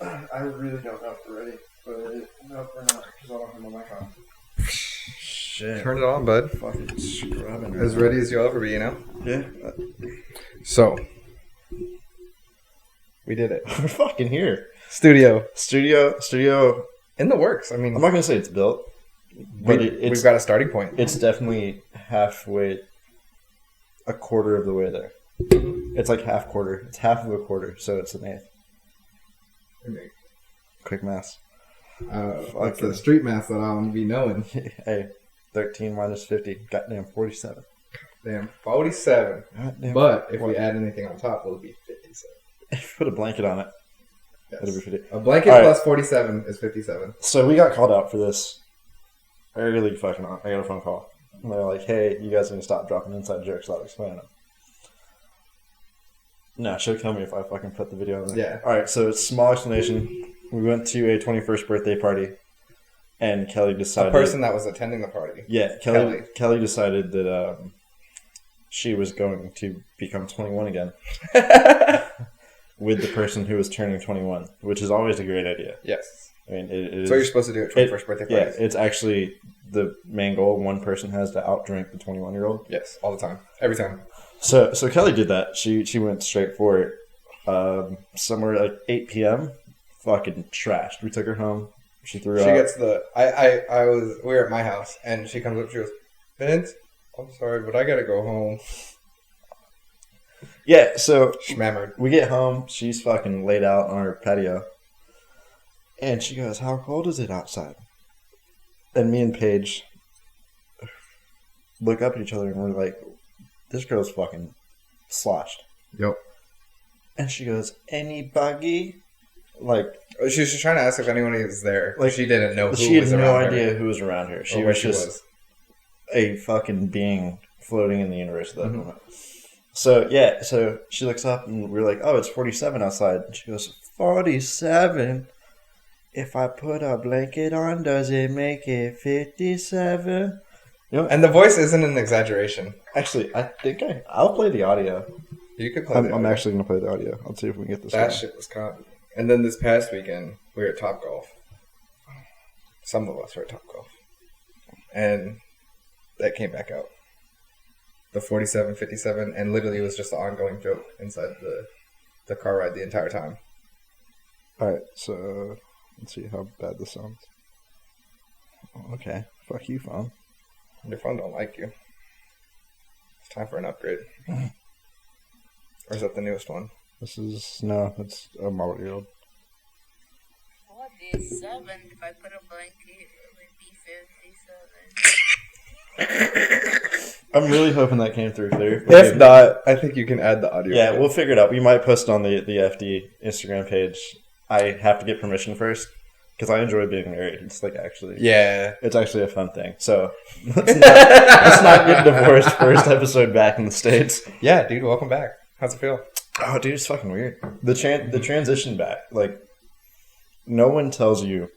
I really don't know if we're ready, but no, we're not, because I don't have my mic on. Shit. Turn it on, bud. Fucking scrubbing. As ready as you'll ever be, you know? Yeah. So, we did it. We're fucking here. Studio. In the works. I mean, I'm not going to say it's built, but we've got a starting point. It's definitely halfway, a quarter of the way there. It's like half quarter. It's half of a quarter, so it's an eighth. Quick math. That's the street math that I'll be knowing. Hey, 13 minus 50. Goddamn, 47. Damn, 47. Goddamn. But if we add anything on top, it'll be 57. If you put a blanket on it, Yes. it'll be 50. A blanket plus 47 is 57. So we got called out for this early fucking on. I got a phone call. And they're like, hey, you guys need to stop dropping inside jokes without explaining them. No, she'll kill me if I fucking put the video on there. Yeah. Alright, so small explanation. We went to a 21st birthday party, and Kelly decided... A person that was attending the party. Yeah, Kelly decided that she was going to become 21 again. With the person who was turning 21, which is always a great idea. Yes. I mean, it is... So you're supposed to do at 21st birthday parties. Yeah, it's actually the main goal. One person has to outdrink the 21-year-old. Yes, all the time. Every time. So Kelly did that. She went straight for it. Somewhere like 8 p.m., fucking trashed. We took her home. She threw up. She gets the... we were at my house, and she comes up, she goes, Vince, I'm sorry, but I gotta go home. Yeah, so... Schmammered. We get home. She's fucking laid out on her patio. And she goes, how cold is it outside? And me and Paige look up at each other, and we're like, this girl's fucking sloshed. Yep. And she goes, any buggy? Like... She was just trying to ask if anyone was there. Like, she didn't know who was around her. She had no idea who was around her. She was just a fucking being floating in the universe at that moment. So, yeah, so she looks up and we're like, oh, it's 47 outside. And she goes, 47? If I put a blanket on, does it make it 57? You know, and the voice isn't an exaggeration. Actually, I think I'll play the audio. You could play I'm actually going to play the audio. Let's see if we can get this. That shit was caught. And then this past weekend, we were at Topgolf. Some of us were at Topgolf. And that came back out. The 47, 57, and literally it was just an ongoing joke inside the car ride the entire time. Alright, so let's see how bad this sounds. Okay, fuck you, phone. Your phone don't like you. It's time for an upgrade. Or is that the newest one? It's a model year old. 47. If I put a blanket, it would be 57. I'm really hoping that came through clear. If not, I think you can add the audio. Yeah, we'll figure it out. We might post on the FD Instagram page. I have to get permission first because I enjoy being married. It's like actually, yeah, it's actually a fun thing. So let's not get divorced. First episode back in the States. Yeah, dude, welcome back. How's it feel? Oh, dude, it's fucking weird. The transition back, like, no one tells you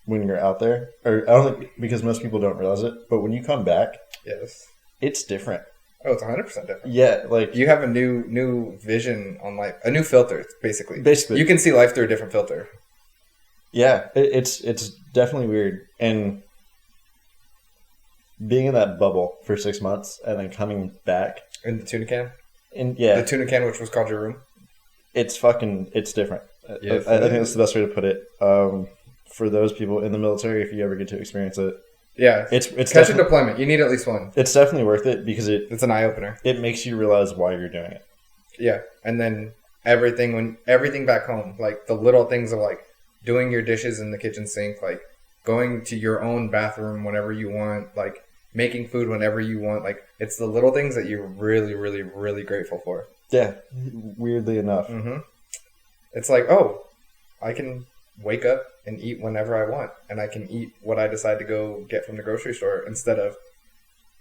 when you're out there, or I don't think because most people don't realize it. But when you come back, yes, it's different. Oh, it's 100% different. Yeah, like you have a new vision on life, a new filter, basically. Basically, you can see life through a different filter. Yeah, it's definitely weird, and being in that bubble for 6 months and then coming back in the tuna can. The tuna can, which was called your room. It's different. Yes, I think that's the best way to put it. For those people in the military, if you ever get to experience it, yeah, it's catch a deployment. You need at least one. It's definitely worth it because it's an eye opener. It makes you realize why you're doing it. Yeah, and then everything back home, like the little things of like doing your dishes in the kitchen sink, like going to your own bathroom whenever you want, like making food whenever you want. Like, it's the little things that you're really, really, really grateful for. Yeah, weirdly enough. Mm-hmm. It's like, oh, I can wake up and eat whenever I want, and I can eat what I decide to go get from the grocery store instead of,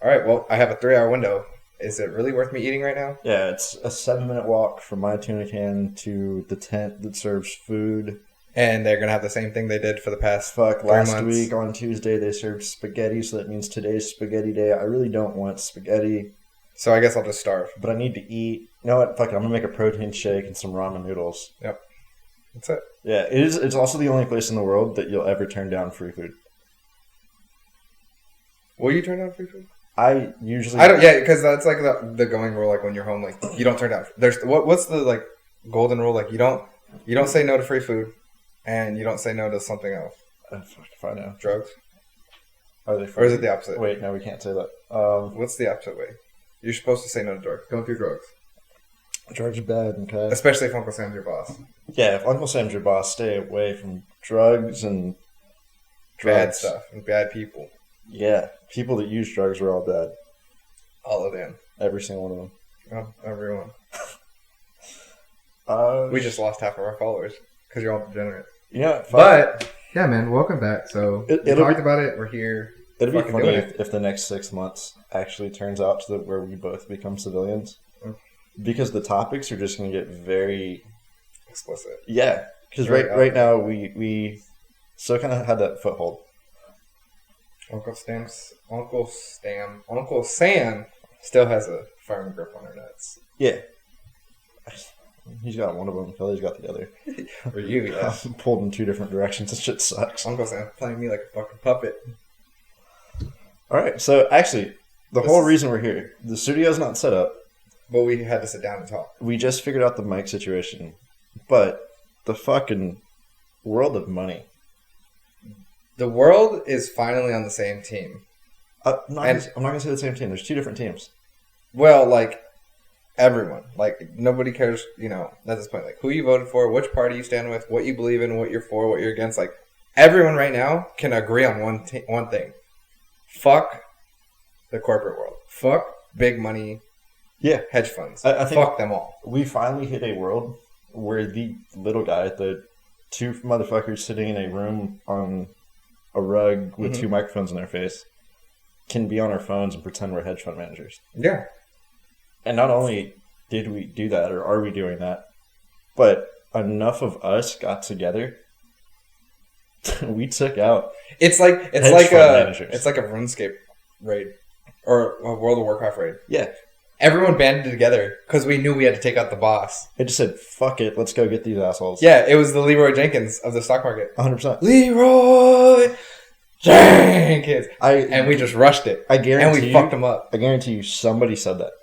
all right, well, I have a 3-hour window. Is it really worth me eating right now? Yeah, it's a 7-minute walk from my tuna can to the tent that serves food. And they're going to have the same thing they did for the past last week on Tuesday they served spaghetti, so that means today's spaghetti day. I really don't want spaghetti. So I guess I'll just starve. But I need to eat. You know what? Fuck it. I'm going to make a protein shake and some ramen noodles. Yep. That's it. Yeah, it is. It's also the only place in the world that you'll ever turn down free food. Will you turn down free food? I usually. I don't. Yeah, because that's like the going rule. Like when you're home, like you don't turn down. There's what's the like golden rule? Like you don't say no to free food, and you don't say no to something else. Fuck if I know. Drugs. Are they free? Or is it the opposite? Wait, no, we can't say that. What's the opposite way? You're supposed to say no to drugs. Don't do drugs. Drugs are bad, okay? Especially if Uncle Sam's your boss. Yeah, if Uncle Sam's your boss, stay away from drugs and Bad stuff and bad people. Yeah, people that use drugs are all bad. All of them. Every single one of them. Oh, everyone. We just lost half of our followers because you're all degenerates. Yeah, but yeah, man, welcome back. So we talked about it. We're here. It'll be funny if the next 6 months actually turns out to where we both become civilians, because the topics are just going to get very explicit. Yeah, because right now we still kind of had that foothold. Uncle Sam still has a firm grip on her nuts. Yeah. He's got one of them. Kelly's got the other. For you, yeah. Pulled in 2 different directions. This shit sucks. Uncle Sam playing me like a fucking puppet. All right. So, actually, the whole reason we're here, the studio's not set up. But we had to sit down and talk. We just figured out the mic situation. But the fucking world of money. The world is finally on the same team. I'm not going to say the same team. There's 2 different teams. Well, like, everyone. Like, nobody cares, at this point. Like, who you voted for, which party you stand with, what you believe in, what you're for, what you're against. Like, everyone right now can agree on one thing. Fuck the corporate world. Fuck big money hedge funds. I think fuck them all. We finally hit a world where the little guy, the 2 motherfuckers sitting in a room on a rug with 2 microphones in their face, can be on our phones and pretend we're hedge fund managers. Yeah. And not only did we do that, or are we doing that, but enough of us got together. We took out. It's like a RuneScape raid or a World of Warcraft raid. Yeah. Everyone banded together because we knew we had to take out the boss. It just said, "Fuck it, let's go get these assholes." Yeah, it was the Leroy Jenkins of the stock market. 100%. Leroy Jenkins. And we just rushed it. I guarantee and we fucked them up. I guarantee you somebody said that.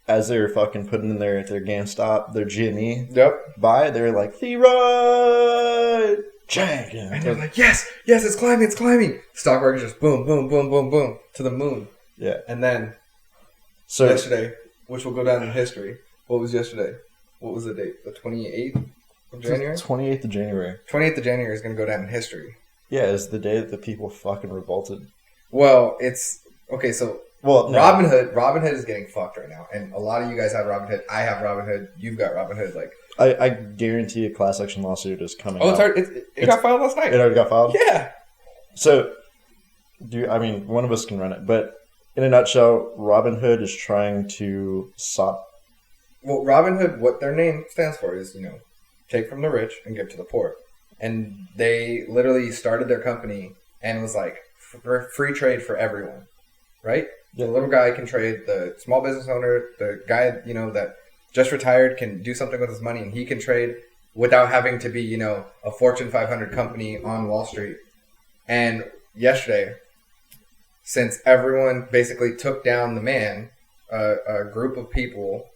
As they were fucking putting in their GameStop, their GME buy, they were like, Leroy Jenkins. And they're like, yes, it's climbing. Stock market just boom, boom, boom, boom, boom, to the moon. Yeah. And then yesterday, which will go down in history. What was yesterday? What was the date? The 28th of January? 28th of January. 28th of January is going to go down in history. Yeah, it's the day that the people fucking revolted. Well, it's... Okay, so... Well, no. Robinhood is getting fucked right now. And a lot of you guys have Robinhood. I have Robinhood. You've got Robinhood. Like, I guarantee a class action lawsuit is coming out. Oh, it got filed last night. It already got filed? Yeah. So, one of us can run it. But in a nutshell, Robinhood is trying to stop... Well, Robinhood, what their name stands for is, take from the rich and give to the poor. And they literally started their company and it was like free trade for everyone. Right? The little guy can trade, the small business owner, the guy, that just retired can do something with his money and he can trade without having to be, a Fortune 500 company on Wall Street. And yesterday, since everyone basically took down the man, a large group of people,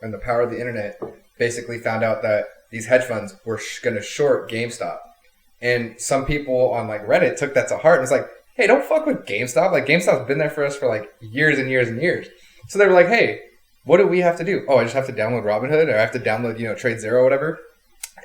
and the power of the internet basically found out that these hedge funds were going to short GameStop. And some people on Reddit took that to heart and was like, hey, don't fuck with GameStop. Like, GameStop's been there for us for years and years and years. So they were like, hey, what do we have to do? Oh, I just have to download Robinhood, or I have to download, Trade Zero or whatever,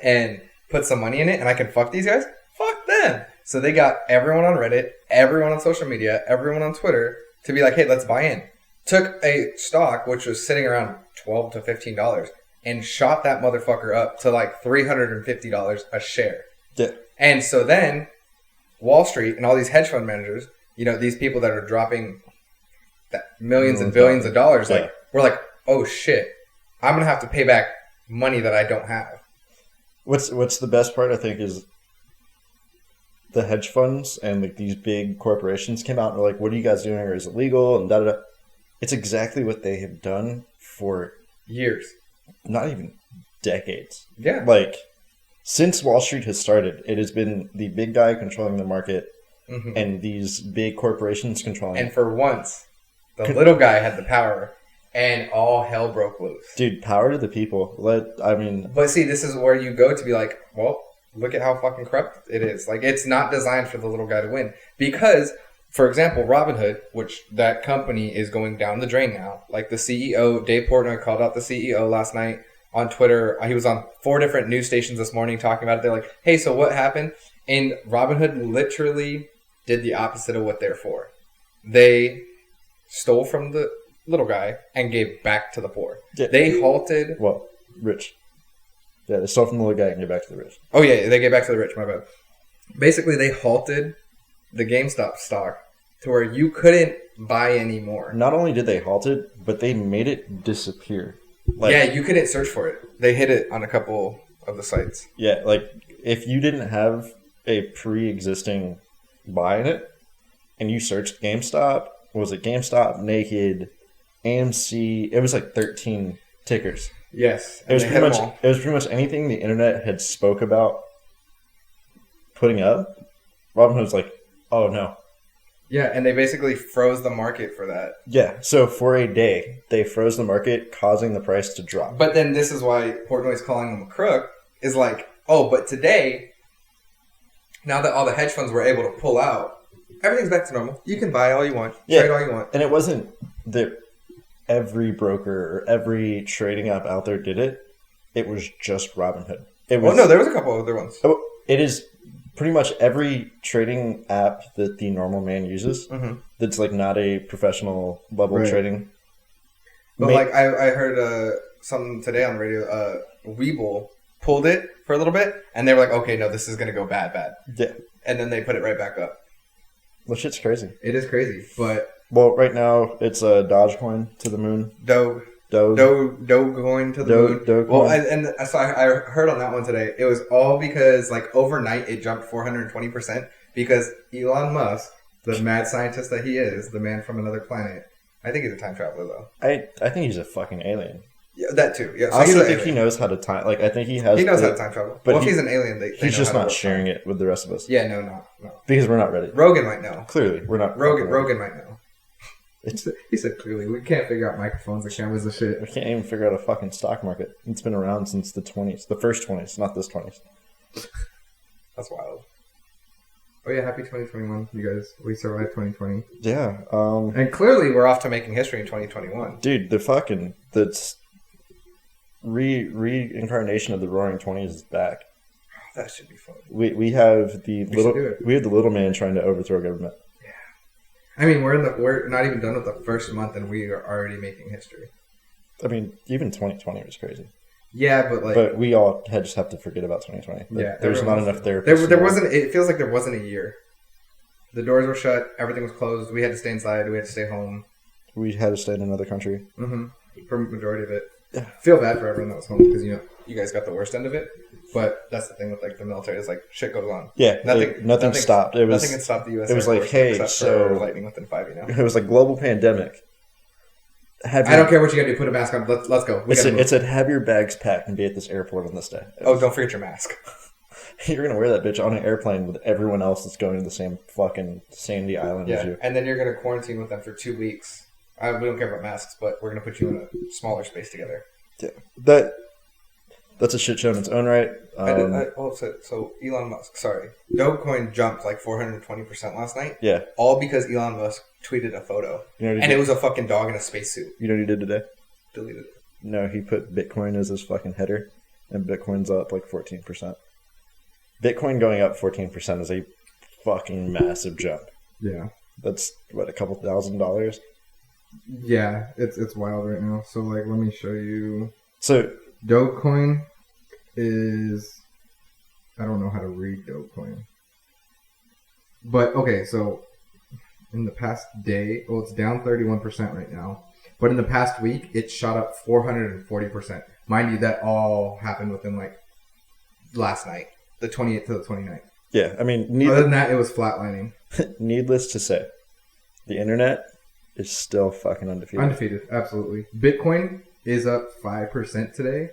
and put some money in it, and I can fuck these guys? Fuck them. So they got everyone on Reddit, everyone on social media, everyone on Twitter to be like, hey, let's buy in. Took a stock, which was sitting around $12 to $15, and shot that motherfucker up to $350 a share. Yeah. And so then Wallstreet and all these hedge fund managers, these people that are dropping millions and billions of dollars, we're like, oh shit, I'm going to have to pay back money that I don't have. What's the best part, I think, is the hedge funds and these big corporations came out and were like, what are you guys doing? Or is it legal? And da-da-da. It's exactly what they have done for years. Not even decades. Yeah. since Wall Street has started, it has been the big guy controlling the market Mhm. and these big corporations controlling And it. for once, the little guy had the power, and all hell broke loose. Dude, power to the people. But see, this is where you go to be like, well, look at how fucking corrupt it is. Like, it's not designed for the little guy to win. Because, for example, Robinhood, which that company is going down the drain now. Like, the CEO, Dave Portnoy, called out the CEO last night on Twitter. He was on 4 different news stations this morning talking about it. They're like, hey, so what happened? And Robinhood literally did the opposite of what they're for. They stole from the little guy and gave back to the poor. Yeah. They halted... Well, rich. Yeah, they stole from the little guy and get back to the rich. Oh, yeah, they gave back to the rich, my bad. Basically, they halted the GameStop stock to where you couldn't buy anymore. Not only did they halt it, but they made it disappear. Like, Yeah, you couldn't search for it. They hid it on a couple of the sites. yeah, like if you didn't have a pre-existing buy in it, and you searched GameStop, was it GameStop, Naked, AMC? It was like 13 tickers. Yes. It was pretty much anything the internet had spoke about putting up. Robinhood was like, oh no. Yeah, and they basically froze the market for that. Yeah, so for a day, they froze the market, causing the price to drop. But then this is why Portnoy's calling him a crook, is like, oh, but today, now that all the hedge funds were able to pull out, everything's back to normal. You can buy all you want, trade all you want. And it wasn't that every broker or every trading app out there did it. It was just Robinhood. Well, no, there was a couple other ones. It is pretty much every trading app that the normal man uses that's like not a professional level trading. But like I heard something today on the radio, Webull pulled it for a little bit, and they were like, okay, no, this is going to go bad. Yeah. And then they put it right back up. Well, shit's crazy. It is crazy, but... Well, right now, it's a Dogecoin to the moon. Dogecoin to the moon. Dogecoin. Well, and so I heard on that one today, it was all because, like, overnight it jumped 420% because Elon Musk, the mad scientist that he is, the man from another planet, I think he's a time traveler, though. I think he's a fucking alien. Yeah, that too. Yeah, so I also think he knows how to time. Like, I think he has. He knows how to time travel. But if he's an alien, he's just not sharing it with the rest of us. Yeah, no. Because we're not ready. Rogan might know. Clearly, we're not. Rogan might know. He said clearly. We can't figure out microphones and cameras and shit. We can't even figure out a fucking stock market. It's been around since the 20s. The first 20s, not this 20s. That's wild. Oh yeah, happy 2021, you guys. We survived 2020. Yeah. And clearly we're off to making history in 2021. Dude, that's reincarnation of the Roaring Twenties is back. That should be fun. We have the little man trying to overthrow government. I mean, we're not even done with the first month, and we are already making history. I mean, even 2020 was crazy. Yeah, but we all just have to forget about 2020. Yeah, there's not enough there. There wasn't. It feels like there wasn't a year. The doors were shut. Everything was closed. We had to stay inside. We had to stay home. We had to stay in another country. Mm-hmm. For the majority of it. Yeah. Feel bad for everyone that was home because you guys got the worst end of it. But that's the thing with like the military is like shit goes on. Yeah, nothing stopped. Nothing can stop the U.S. It was like, hey, so lightning within 5. It was like global pandemic. I don't care what you gotta do. Put a mask on. Let's go. It said have your bags packed and be at this airport on this day. Don't forget your mask. You're gonna wear that bitch on an airplane with everyone else that's going to the same fucking sandy island as you. And then you're gonna quarantine with them for 2 weeks. We don't care about masks, but we're gonna put you in a smaller space together. Yeah, that's a shit show in its own right. So Elon Musk, sorry, Dogecoin jumped like 420% last night. Yeah, all because Elon Musk tweeted a photo, and it was a fucking dog in a spacesuit. You know what he did today? Deleted it. No, he put Bitcoin as his fucking header, and Bitcoin's up like 14%. Bitcoin going up 14% is a fucking massive jump. Yeah, that's what, a couple $1,000. Yeah, it's wild right now. So like, let me show you. So Dogecoin is, I don't know how to read Dogecoin, but okay. So in the past day, it's down 31% right now. But in the past week, it shot up 440%. Mind you, that all happened within like last night, the 28th to the 29th. Yeah, I mean, other than that, it was flatlining. Needless to say, the internet is still fucking undefeated. Undefeated, absolutely. Bitcoin is up 5% today,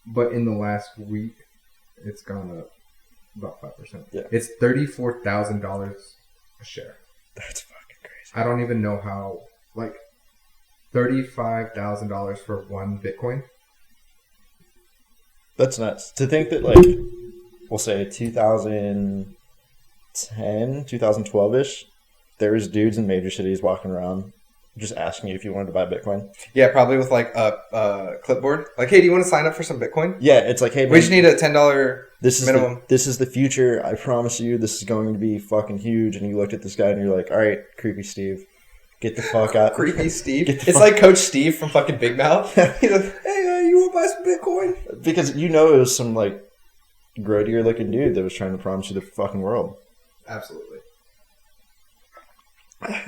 but in the last week, It's gone up about 5%. Yeah. It's $34,000 a share. That's fucking crazy. I don't even know how, like, $35,000 for one Bitcoin. That's nuts. To think that, like, we'll say 2010, 2012-ish, there was dudes in major cities walking around just asking you if you wanted to buy Bitcoin. Yeah, probably with, like, a clipboard. Like, hey, do you want to sign up for some Bitcoin? Yeah, it's like, hey, man, We just need a $10 minimum. This is the future. I promise you this is going to be fucking huge. And you looked at this guy and you're like, all right, creepy Steve, get the fuck out. Creepy Steve. It's like Coach Steve from fucking Big Mouth. He's like, hey, you want to buy some Bitcoin? Because you know it was some, like, grodier looking dude that was trying to promise you the fucking world. Absolutely.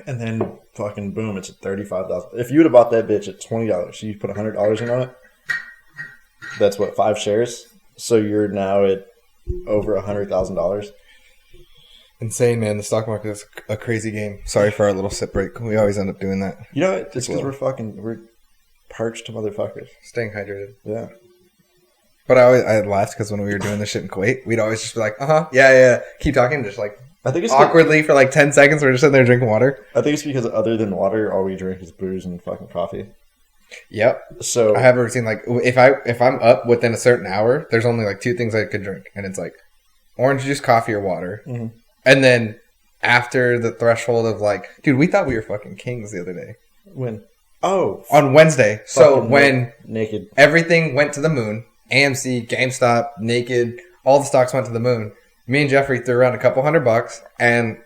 And then fucking boom, it's at $35,000. If you would have bought that bitch at $20, so you put $100 in on it, that's what, 5 shares? So you're now at over $100,000. Insane, man. The stock market is a crazy game. Sorry for our little sip break. We always end up doing that. You know what? It's because we're parched motherfuckers. Staying hydrated. Yeah. But I laughed because when we were doing this shit in Kuwait, we'd always just be like, yeah, keep talking, just like I think it's awkwardly for like 10 seconds. We're just sitting there drinking water. I think it's because other than water, all we drink is booze and fucking coffee. Yep. So I have a routine, like if I'm up within a certain hour, there's only like 2 things I could drink, and it's like orange juice, coffee, or water. Mm-hmm. And then after the threshold of like, dude, we thought we were fucking kings the other day. when? Oh, On Wednesday. So when naked, everything went to the moon, AMC, GameStop, Naked, all the stocks went to the moon. Me and Jeffrey threw around a couple $100, and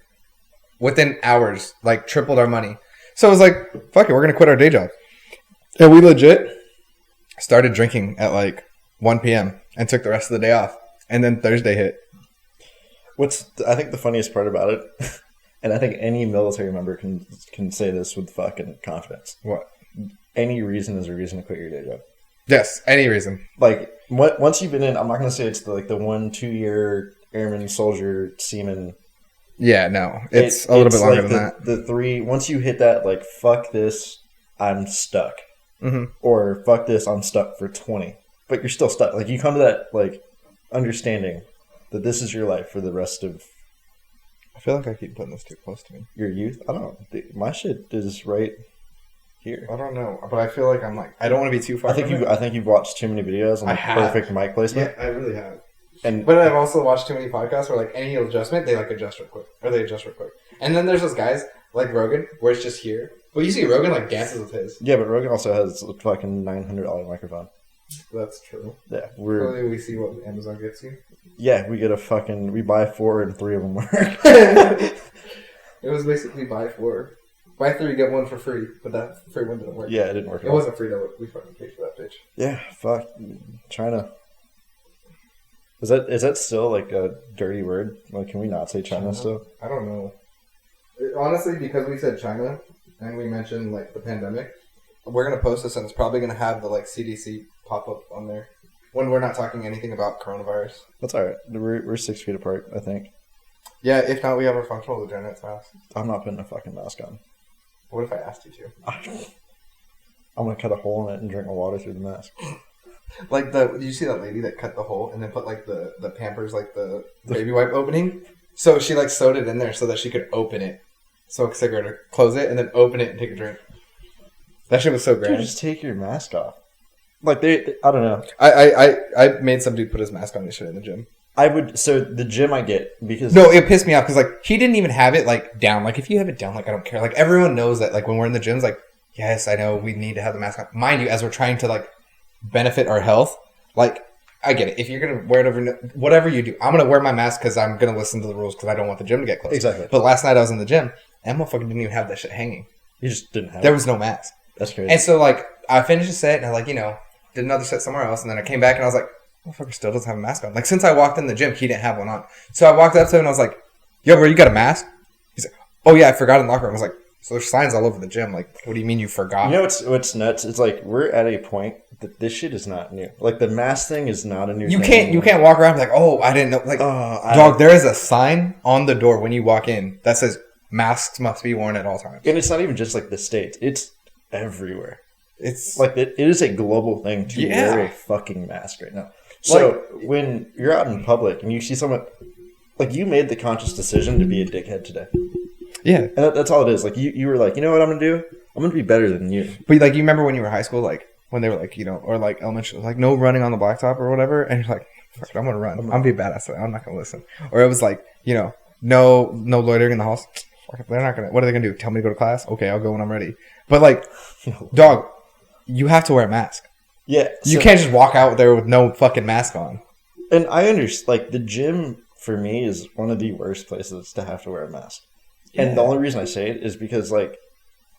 within hours, like tripled our money. So it was like, fuck it, we're gonna quit our day job. And we legit started drinking at like 1 p.m. and took the rest of the day off. And then Thursday hit. I think the funniest part about it, and I think any military member can say this with fucking confidence. What? Any reason is a reason to quit your day job. Yes, any reason. Like once you've been in, I'm not gonna say it's the 1-2 year airman, soldier, seaman. Yeah, no, it's a little bit longer like than that. The 3, once you hit that, like, fuck this, I'm stuck. Mm-hmm. Or fuck this, I'm stuck for 20. But you're still stuck. Like, you come to that, like, understanding that this is your life for the rest of I feel like I keep putting this too close to me. your youth. I don't know. My shit is right here. I don't know, but I feel like I'm like, I don't want to be too far. I think you've watched too many videos on I the have. perfect mic placement. Yeah, I really have. And But I've also watched too many podcasts where like any adjustment, they like adjust real quick. Or they adjust real quick. And then there's those guys like Rogan where it's just here. But you see Rogan like dances with his. yeah, but Rogan also has a fucking $900 microphone. That's true. Yeah, Clearly we see what Amazon gets you. we get we buy 4 and 3 of them work. It was basically buy 4. Buy 3, get 1 for free. But that free one didn't work. Yeah, it didn't work. It wasn't free though. We fucking paid for that bitch. Yeah, fuck. China. Is that still like a dirty word? Like, can we not say China still? I don't know. Honestly, because we said China and we mentioned like the pandemic, we're gonna post this and it's probably gonna have the like CDC pop up on there when we're not talking anything about coronavirus. That's all right. We're 6 feet apart, I think. Yeah, if not, we have a functional Degenerates mask. I'm not putting a fucking mask on. What if I asked you to? I'm gonna cut a hole in it and drink my water through the mask. Like did you see that lady that cut the hole and then put like the Pampers, like the baby wipe opening? So she like sewed it in there so that she could open it, smoke a cigarette, or close it, and then open it and take a drink. That shit was so great. Dude, just take your mask off. Like they I don't know. I made some dude put his mask on and shit in the gym. So the gym I get because no, it pissed me off because like he didn't even have it like down. Like if you have it down, like I don't care. Like everyone knows that like when we're in the gyms, like yes, I know we need to have the mask on. Mind you, as we're trying to like benefit our health, like I get it. If you're gonna wear it over whatever you do, I'm gonna wear my mask because I'm gonna listen to the rules because I don't want the gym to get closed. Exactly. But last night I was in the gym and motherfucker didn't even have that shit hanging. you just didn't have There it. was no mask. That's crazy. And so like I finished a set and I like did another set somewhere else and then I came back and I was like, motherfucker still doesn't have a mask on. Like since I walked in the gym, he didn't have one on. So I walked up to him and I was like, yo, bro, you got a mask? He's like, oh yeah, I forgot in the locker room. I was like, so there's signs all over the gym. Like, what do you mean you forgot? You know what's nuts? It's like we're at a point that this shit is not new. Like the mask thing is not a new thing. You can't walk around like, oh, I didn't know. Like, dog, there is a sign on the door when you walk in that says masks must be worn at all times. And it's not even just like the States. It's everywhere. It's like it is a global thing to Yeah. wear a fucking mask right now. So when you're out in public and you see someone, like you made the conscious decision to be a dickhead today. Yeah. And that's all it is. Like you were like, you know what I'm going to do? I'm going to be better than you. But like, you remember when you were in high school, like when they were like, or like elementary, like no running on the blacktop or whatever. And you're like, fuck it, I'm going to run. I'm going to be a badass today. I'm not going to listen. Or it was like, no loitering in the halls. Fuck it, they're not going to, what are they going to do? Tell me to go to class? Okay, I'll go when I'm ready. But like, dog, you have to wear a mask. Yeah. You can't just walk out there with no fucking mask on. And I understand, like, the gym, for me, is one of the worst places to have to wear a mask. Yeah. And the only reason I say it is because, like,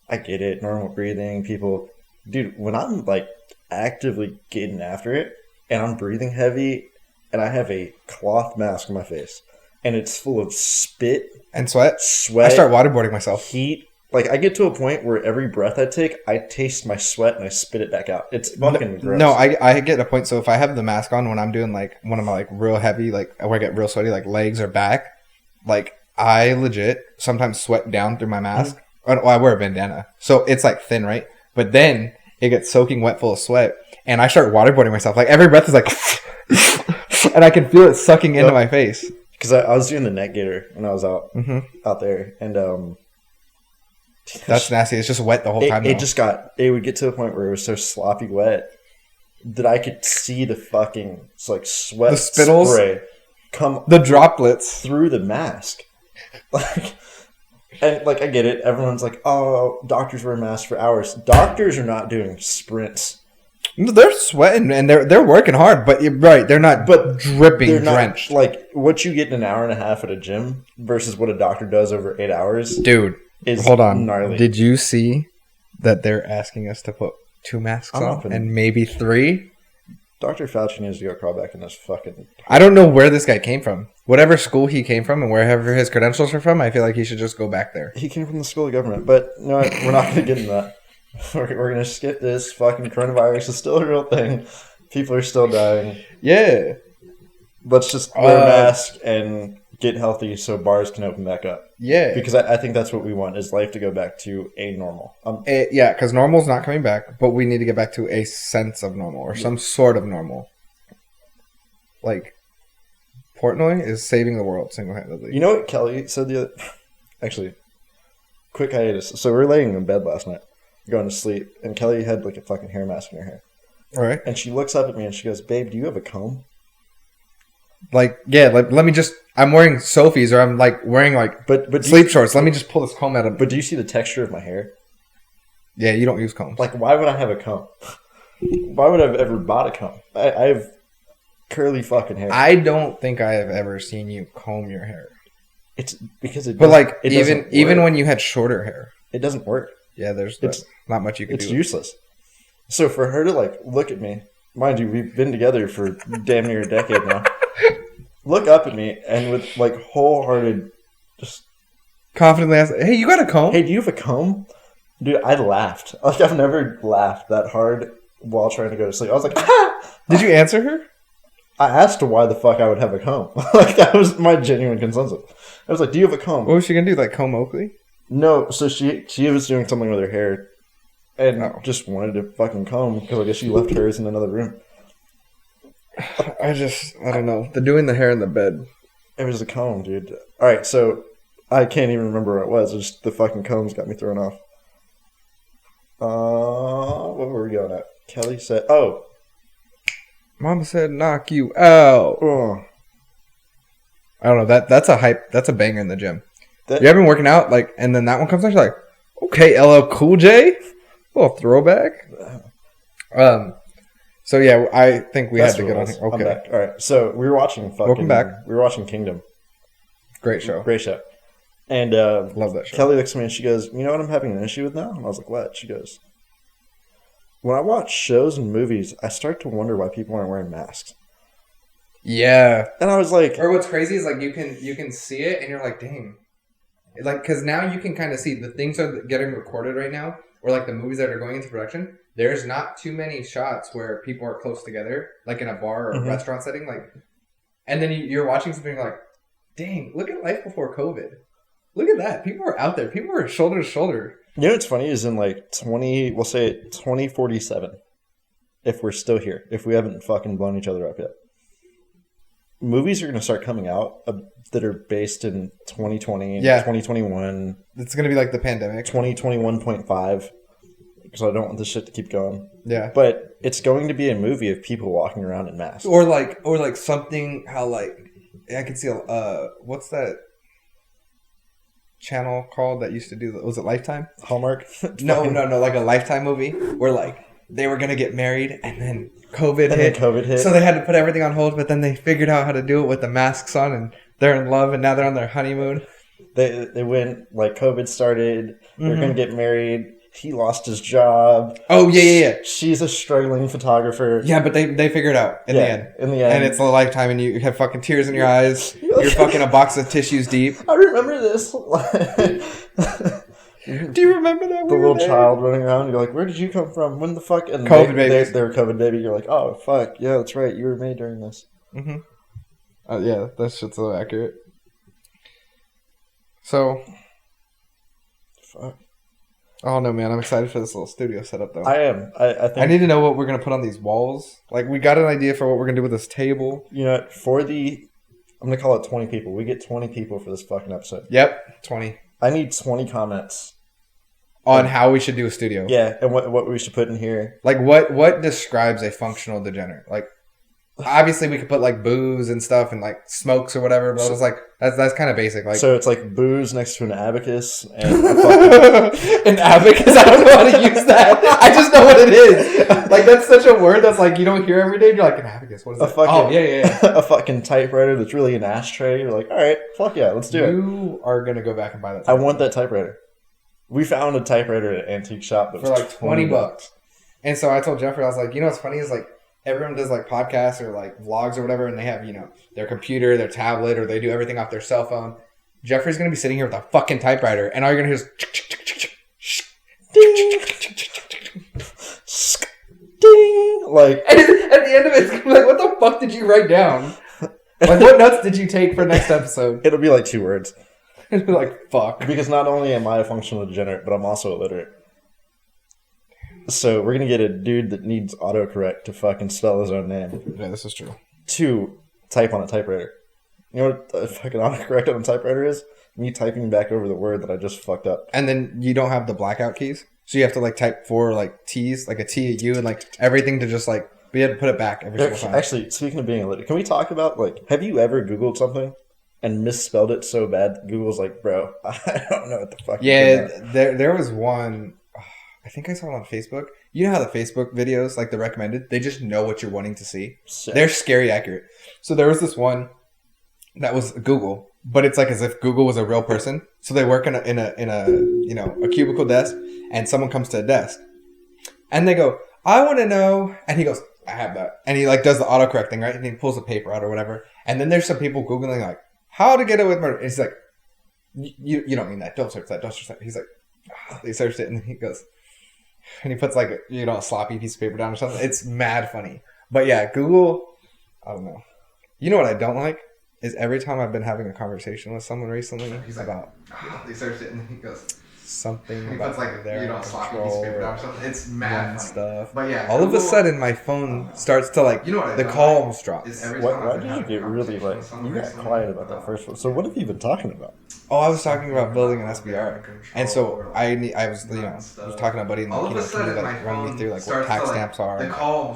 I get it, normal breathing, people... Dude, when I'm, like, actively getting after it, and I'm breathing heavy, and I have a cloth mask on my face, and it's full of spit... And sweat? I start waterboarding myself. Heat. Like, I get to a point where every breath I take, I taste my sweat and I spit it back out. It's fucking gross. No, I get a point. So if I have the mask on when I'm doing, like, one of my, like, real heavy, like, where I get real sweaty, like, legs or back, like, I legit sometimes sweat down through my mask. Mm-hmm. Well, I wear a bandana. So it's, like, thin, right? But then it gets soaking wet full of sweat. And I start waterboarding myself. Like, every breath is like... and I can feel it sucking into my face. Because I was doing the neck gator when I was out there. And, that's nasty. It's just wet the whole time. It would get to a point where it was so sloppy wet that I could see the fucking like sweat, the spittles, spray come, the droplets through the mask. Like, and like I get it. Everyone's like, "Oh, doctors wear masks for hours." Doctors are not doing sprints. They're sweating and they're working hard, but you're right, they're not dripping, drenched. Like what you get in an hour and a half at a gym versus what a doctor does over 8 hours, dude. Hold on. Gnarly. Did you see that they're asking us to put 2 masks on and maybe 3? Dr. Fauci needs to go crawl back in this fucking... I don't know where this guy came from. Whatever school he came from and wherever his credentials are from, I feel like he should just go back there. He came from the school of government, but no, we're not going to get into that. We're going to skip this. Fucking coronavirus is still a real thing. People are still dying. Yeah. Let's just wear a mask and get healthy so bars can open back up. Yeah. Because I think that's what we want, is life to go back to a normal. Yeah, because normal's not coming back, but we need to get back to a sense of normal or some sort of normal. Like, Portnoy is saving the world single-handedly. You know what Kelly said the other... Actually, quick hiatus. So we're laying in bed last night, going to sleep, and Kelly had like a fucking hair mask in her hair. All right. And she looks up at me and she goes, "Babe, do you have a comb?" Like, yeah, like, let me just... I'm wearing Sophie's or I'm, like, wearing, like, but sleep shorts. Let me just pull this comb out of... But do you see the texture of my hair? Yeah, you don't use combs. Like, why would I have a comb? Why would I have ever bought a comb? I have curly fucking hair. I don't think I have ever seen you comb your hair. It's because it... But, like, even when you had shorter hair. It doesn't work. Yeah, there's not much you can do. It's useless. So for her to, like, look at me... Mind you, we've been together for damn near a decade now. Look up at me and with like wholehearted, just confidently ask, "Hey, you got a comb? Hey, do you have a comb?" Dude, I laughed. Like I've never laughed that hard while trying to go to sleep. I was like, "Ah!" Did you answer her? I asked her why the fuck I would have a comb. Like that was my genuine consensus. I was like, "Do you have a comb?" What was she gonna do? Like comb Oakley? No. So she was doing something with her hair, and just wanted to fucking comb because I guess she left hers in another room. I don't know. They're doing the hair in the bed. It was a comb, dude. All right, so I can't even remember what it was. Just the fucking combs got me thrown off. What were we going at? Kelly said, "Oh, Mama said knock you out." Oh. I don't know. That's a hype. That's a banger in the gym. You ever been working out like, and then that one comes on. You're like, okay, LL Cool J, little throwback. So yeah, I think we had to get on here. Okay. I'm back. All right. So we were watching Welcome back. We were watching Kingdom. Great show. And love that show. Kelly looks at me and she goes, "You know what I'm having an issue with now?" And I was like, "What?" She goes, "When I watch shows and movies, I start to wonder why people aren't wearing masks." Yeah. And I was like, or what's crazy is like you can see it and you're like, dang. Like, because now you can kind of see the things are getting recorded right now, or like the movies that are going into production. There's not too many shots where people are close together, like in a bar or a restaurant setting. Like, and then you're watching something like, dang, look at life before COVID. Look at that. People are out there. People are shoulder to shoulder. You know what's funny is in like 2047, if we're still here, if we haven't fucking blown each other up yet. movies are going to start coming out that are based in 2020 and 2021. It's going to be like the pandemic. 2021.5. Because I don't want this shit to keep going. Yeah. But it's going to be a movie of people walking around in masks. Or like something how like I could see what's that channel called that used to do was it Lifetime? Hallmark? No, like a Lifetime movie where like they were gonna get married and then COVID hit. So they had to put everything on hold, but then they figured out how to do it with the masks on and they're in love and now they're on their honeymoon. They went like COVID started, they're gonna get married. He lost his job. Oh, yeah. She's a struggling photographer. Yeah, but they figure it out in the end. In the end. And it's a Lifetime and you have fucking tears in your eyes. You're fucking a box of tissues deep. I remember this. Do you remember that? The little child running around. You're like, where did you come from? When the fuck? And COVID babies. They were COVID baby. You're like, oh, fuck. Yeah, that's right. You were made during this. Mm-hmm. Yeah, that shit's so accurate. So. Fuck. Oh no, man! I'm excited for this little studio setup, though. I am. I think I need to know what we're gonna put on these walls. Like, we got an idea for what we're gonna do with this table. You know, I'm gonna call it 20 people. We get 20 people for this fucking episode. Yep, 20. I need 20 comments on how we should do a studio. Yeah, and what we should put in here. Like, what describes a functional degenerate? Like, obviously we could put like booze and stuff and like smokes or whatever, but I was like, that's kind of basic. Like, so it's like booze next to an abacus and an abacus. I don't know how to use that. I just know what it is. Like, that's such a word that's like you don't hear every day. And you're like, an abacus. What is that? Oh yeah. A fucking typewriter that's really an ashtray. You're like, all right, fuck yeah, let's do it. You are gonna go back and buy that. I want that typewriter. We found a typewriter at an antique shop for like $20. And so I told Jeffrey, I was like, you know what's funny is like, everyone does like podcasts or like vlogs or whatever, and they have, you know, their computer, their tablet, or they do everything off their cell phone. Jeffrey's going to be sitting here with a fucking typewriter, and all you're going to hear is ding. Like, and at the end of it, it's going to be like, what the fuck did you write down? Like, what notes did you take for next episode? It'll be like 2 words. It'll be like, fuck. Because not only am I a functional degenerate, but I'm also illiterate. So we're going to get a dude that needs autocorrect to fucking spell his own name. Yeah, this is true. To type on a typewriter. You know what a fucking autocorrect on a typewriter is? Me typing back over the word that I just fucked up. And then you don't have the blackout keys? So you have to like type 4 like T's, like a T, a U, and like everything to just like be able to put it back every single time. Actually, speaking of being illiterate, can we talk about like, have you ever Googled something and misspelled it so bad that Google's like, bro, I don't know what the fuck. Yeah, there was one. I think I saw it on Facebook. You know how the Facebook videos, like the recommended, they just know what you're wanting to see. Sick. They're scary accurate. So there was this one that was Google, but it's like as if Google was a real person. So they work in a you know, a cubicle desk, and someone comes to a desk, and they go, I want to know, and he goes, I have that, and he like does the autocorrect thing, right? And he pulls the paper out or whatever, and then there's some people Googling like how to get away with murder. And he's like, you don't mean that. Don't search that. Don't search that. He's like, they searched it, and then he goes. And he puts like a sloppy piece of paper down or something. It's mad funny. But yeah, Google, I don't know. You know what I don't like? Is every time I've been having a conversation with someone recently about they searched it and he goes something he about puts like sloppy piece of paper down or something. It's mad funny. Stuff. But yeah, all Google, of a sudden my phone starts to like the call almost drops. Why did you get really like you got quiet about that first one? So what have you been talking about? Oh, I was talking about building an SBR, and so I was talking to a buddy, and can you like run me through like what tax stamps are? The call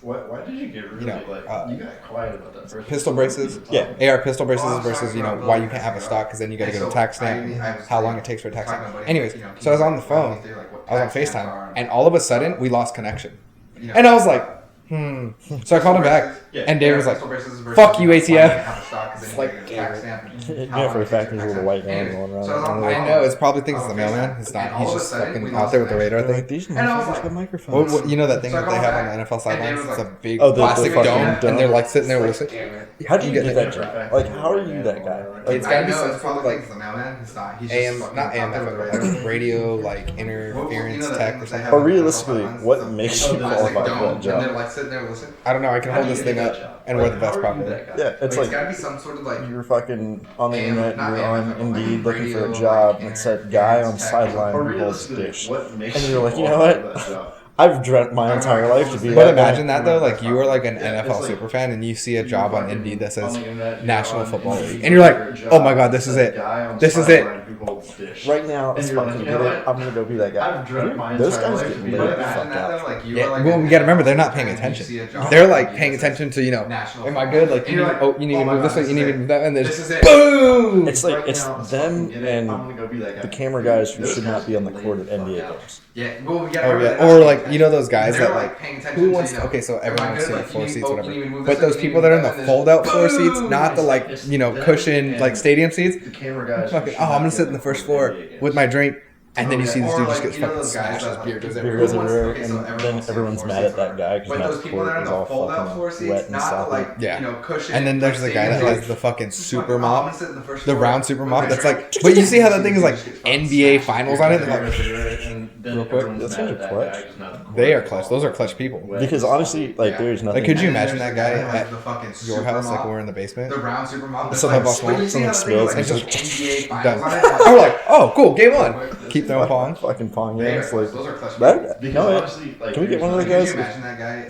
why did you get really you got quiet about that first? Pistol braces, AR pistol braces versus why you can't have a stock because then you got to get a tax stamp, how long it takes for a tax stamp. Anyways, so I was on the phone, I was on FaceTime, and all of a sudden we lost connection, and I was like. So I called him back, and Dave was like, "Fuck you, ATF." It's like, yeah, for a fact, there's a little white man going around. I know it's probably thinks it's a mailman. It's not. He's just fucking out there with the radar thing. These motherfuckers have microphones. You know that thing that they have on the NFL sidelines? It's a big plastic dome, and they're like sitting there listening. How do you get that job? Like, how are you that guy? Like, it's gotta be some sort of like AM, not AM, like radio, like interference tech or something. But realistically, what makes you qualified for that job? I don't know. I can hold this thing up, and we're the best probably. Yeah, it's like gotta be some sort of like you're fucking on the internet, you're on Indeed looking for a job, and it said guy on sideline holds dish, and you're like, you know what? I've dreamt my entire life to be. But that imagine guy. that though, like you are like an NFL superfan and you see a job on Indeed that says National Football League, and you're like, oh my god, this is it. This is it. Right now, it's fucking good. I'm gonna go be that guy. Those guys get laid the fuck out. Yeah, well, we gotta remember they're not paying attention. They're like paying attention to am I good? Like you need to move this way, you need to move that, and there's boom. It's like it's them and the camera guys who should not be on the court at NBA games. Yeah, well, we gotta or like those guys that like who wants to, okay, so everyone wants to see the floor seats, whatever. But those people that are in the fold out floor seats, not the like cushion like stadium seats. The camera guys. Fucking, I'm gonna sit in the first floor with my drink. And then you see this dude just get fucking smashed. His beer goes everywhere. And then everyone's mad at that guy because now the court is all fucking wet and sloppy. Yeah. And then there's the guy that has the fucking super mop, the round super mop. That's like, but you see how that thing is like NBA Finals on it? They're like, real quick. Those guys are clutch. They are clutch. Those are clutch people. Because honestly, like there's nothing. Like, could you imagine that guy at your house, like we're in the basement? The round super mop. Something spills and just done. We're like, oh, cool, game on. Keep throwing pong. Fucking pong games. Like, those are clutch. Can we get one of the guys?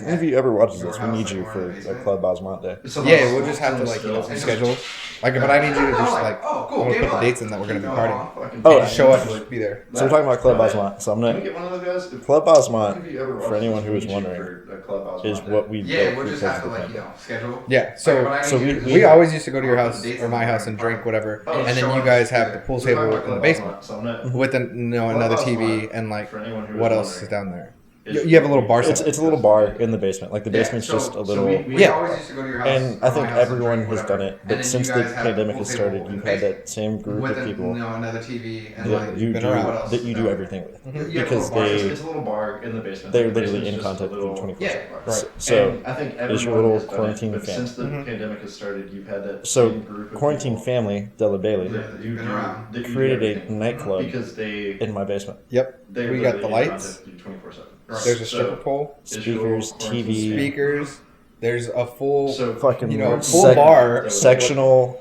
If you ever watches this, we need you for a Club Osmont day. Yeah, we'll just have to like schedule. Like, but I need you to just like, I'm gonna put the dates in that we're gonna be partying. Oh, show up and just be there. So we're talking about Club Osmont. So I'm gonna Club Osmont, for anyone who is wondering, is what we we'll just have to like schedule. Yeah, so we always used to go to your house or my house and drink whatever, and then you guys have the pool table in the basement with another TV and like what else is down there? You have a little bar. It's a little bar in the basement. Like the basement's just a little. And I think everyone has done it. But since the pandemic has started, you've had that same group of people that you do everything with because it's a little bar in the basement. They're literally in contact with you 24/7. Right. So I think is your little quarantine family. Since the pandemic has started, you've had that. So quarantine family Della Bailey created a nightclub because they in my basement. Yep. We got the lights. 24/7. There's a stripper pole, speakers, TV, speakers. There's a full, fucking full bar, sectional.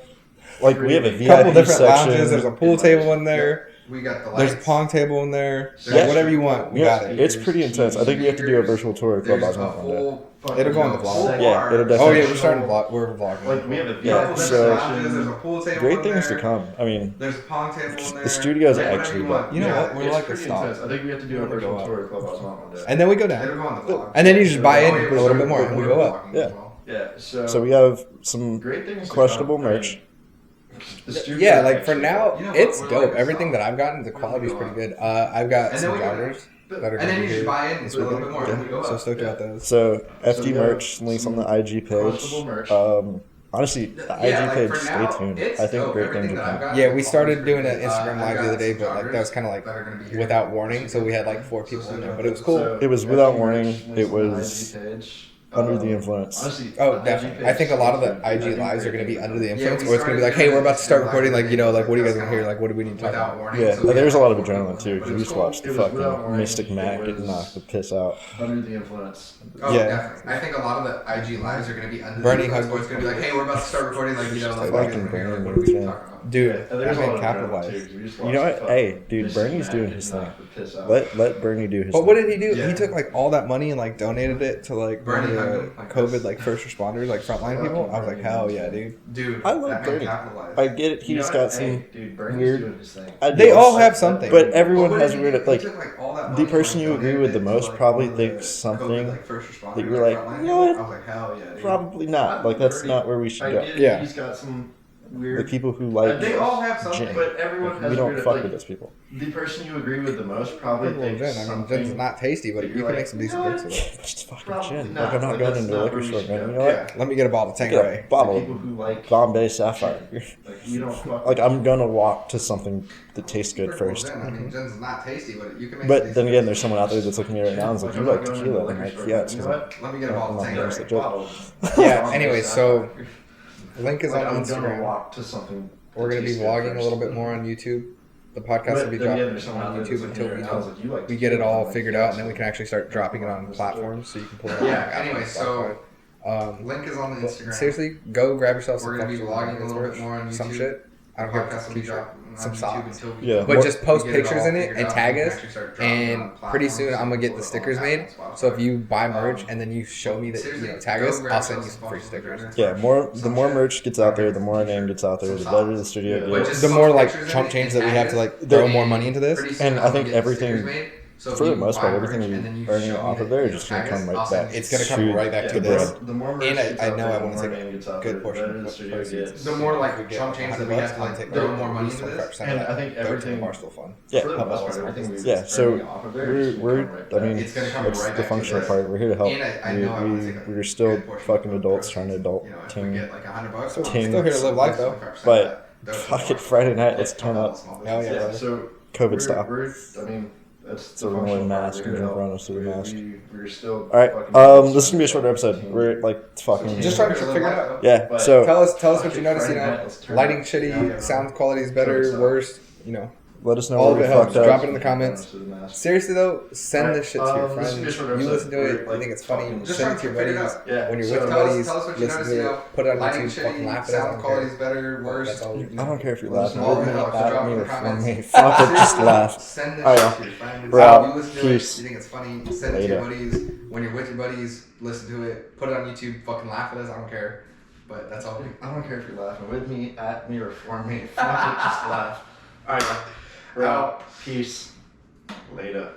Like we have a VIP couple different section. lounges. There's a pool table in there. We got the lights. There's a pong table in there. There's whatever you want. We got it. It's pretty intense. I think we have to do a virtual tour of Club Osmont one day. It'll go on the vlog. Yeah, it'll definitely. Oh yeah, we're starting to vlog. We're vlogging. Like we have a so great things to come. I mean, there's a pong table in there. The studio's actually. You know what? We're like a stop. I think we have to do a virtual tour of Club Osmont one day. And then we go down. And then you just buy in a little bit more, and we go up. Yeah. Yeah. So we have some questionable merch. Yeah, like for now, it's dope. Everything that I've gotten, the quality is pretty good. I've got some joggers that are going to be here this weekend. So stoked about those. So FD merch, links on the IG page. Honestly, the IG page, stay tuned. I think great things are coming. Yeah, we started doing an Instagram live the other day, but like that was kind of like without warning. So we had like 4 people in there, but it was cool. It was without warning. It was under the influence. Oh, definitely. I think a lot of the IG lives are going to be under the influence, or it's going to be like, hey, we're about to start recording. Like, like, what do you guys want to hear? Like, what do we need to talk about? Yeah, there's a lot of adrenaline too. Because we just watched the fucking Mystic Mac get knocked the piss out. Under the influence. Oh, yeah, definitely. I think a lot of the IG lives are going to be under the influence, or it's going to be like, hey, we're about to start recording. Like, like, what do you guys want to hear? Like, what do we need to talk about? Dude, that man capitalized. You know what? Hey, dude, Bernie's doing his thing. Let Bernie do his thing. But what did he do? He took like all that money and like donated it to like COVID like first responders, like frontline people. I was like, hell yeah, dude. I love Bernie. I get it. He's got some weird. They all have something, but everyone has weird. Like the person you agree with the most probably thinks something that you're like, you know what? Probably not. Like that's not where we should go. Yeah. He's got some. The people who like they all have something, gin. But everyone has we don't fuck with those people. The person you agree with the most probably thinks gin. I mean, gin's not tasty, but you can make some decent drinks with it. It's fucking gin. Like I'm not going into a liquor store, man. You know what? Let me get a bottle of Tanqueray. Bottle of Bombay Sapphire. Like I'm gonna walk to something that tastes good first. I mean, gin's not tasty, but you can make. But then again, there's someone out there that's looking at me right now and is like, "You like tequila?" And I'm like, "Yeah, it's let me get a bottle of Tanqueray. Yeah. Yeah. Anyway, so link is on Instagram. Walk to something. We're going to be vlogging a little bit more on YouTube. The podcast will be dropping on YouTube until we get it all figured out, and then we can actually start dropping it on platforms so you can pull it on. Yeah, anyway, so link is on the Instagram. Seriously, go grab yourself some. We're going to be vlogging a little bit more on YouTube. Some shit. I don't care if it's a t-shirt, some socks. Yeah. But just post pictures in it and tag us, and pretty soon I'm gonna get the stickers made. So if you buy merch and then you show me that tag us, I'll send you some free stickers. Yeah, the more merch gets out there, the more our name gets out there, the better the studio gets. The more like chump change that we have to like throw more money into this. And I think everything, for the most part, everything we're earning off of there is just gonna come right back. It's gonna come right back to this. The more And I know I want to take take a good portion of the the studio proceeds. gets. The more like chump change that we have to like throw more money into this. And I think everything are still fun. Yeah, for the most part, everything we yeah. So earning off of there is we're gonna come right I mean, back. It's gonna come that's right the back to functional this. part. We're here to help. And I know I want to take a We're still good portion fucking of the adults proceeds. trying to adult If we team. get like $100, Team. still here to live life though. But fuck it, Friday night, let's turn up. Hell yeah, Yeah, brother. so COVID stop. I mean, that's So we're gonna wear masks and drink Rona through the mask. We're still. All right, fucking- this is gonna be a shorter episode. We're like fucking. Just trying to figure it out. Yeah. But- So Tell us what you notice. Let's turn Lighting up. shitty, sound quality is better, worse. let us know All where of we it helps. fucked Drop up. it in the comments. To the mask. Seriously though, send this shit to your this is friends. just what You I'm listen to saying. it, you Like, think it's funny. fucking- Send it to your buddies. Yeah. When you're So with your tell us- buddies, tell us what you listen notice, to you it. know. Put it on Lighting YouTube. Fucking shitty, laugh at it. I sound don't quality care. is better, worse. That's all. I don't care if you Let laugh us at know. me, Drop at it me, in or the for comments. me. Fuck it, just laugh. Send this All right, shit to your friends. we're out. You listen to Peace. it, you think it's funny, send it to your buddies. When you're with your buddies, listen to it. Put it on YouTube, fucking laugh at us, I don't care. But that's all. I don't care if you're laughing with me, at me, or for me. Fuck it, just laugh. Alright, we're out. Peace. Later.